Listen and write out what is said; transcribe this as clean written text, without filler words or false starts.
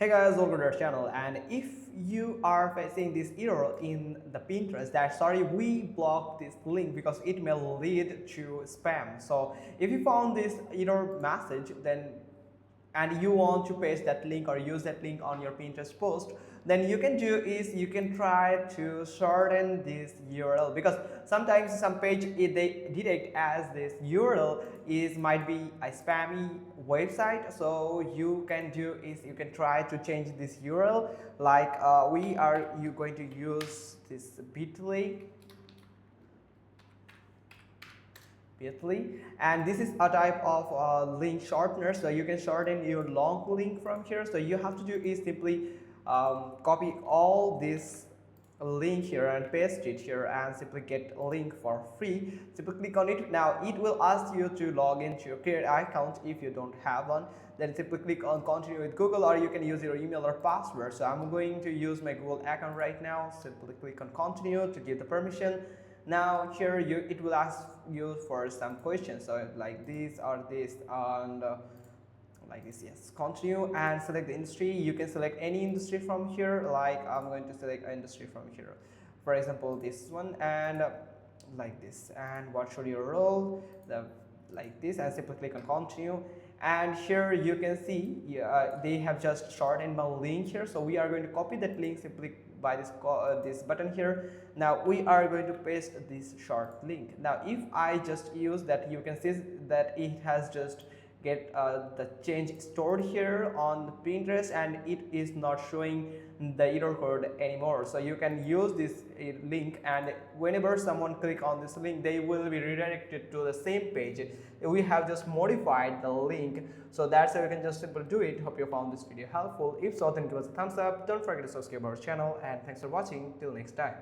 Hey guys, welcome to our channel. And if you are facing this error in the Pinterest that sorry we blocked this link because it may lead to spam. So if you found this error message, then and you want to paste that link or use that link on your Pinterest post, then you can do is you can try to shorten this URL, because sometimes some page they detect as this URL is might be a spammy website. So you can do is you can try to change this URL, like we are you going to use this bit.ly, and this is a type of link shortener, so you can shorten your long link from here. So you have to do is simply copy all this link here and paste it here and simply get a link for free. Simply click on it. Now it will ask you to log into your create account. If you don't have one, then simply click on continue with Google, or you can use your email or password. So I'm going to use my Google account right now. Simply click on continue to give the permission. Now here it will ask you for some questions, so like this or this, and like this. Yes, continue and select the industry. You can select any industry from here, like I'm going to select an industry from here, for example this one, and like this. And what should your role, like this, and simply click on continue. And here you can see they have just shortened my link here, so we are going to copy that link simply by this button here. Now we are going to paste this short link. Now if I just use that, you can see that it has just get the change stored here on Pinterest, and it is not showing the error code anymore. So you can use this link, and whenever someone click on this link, they will be redirected to the same page. We have just modified the link, so that's how you can just simply do it. Hope you found this video helpful. If so, then give us a thumbs up. Don't forget to subscribe our channel, and thanks for watching. Till next time.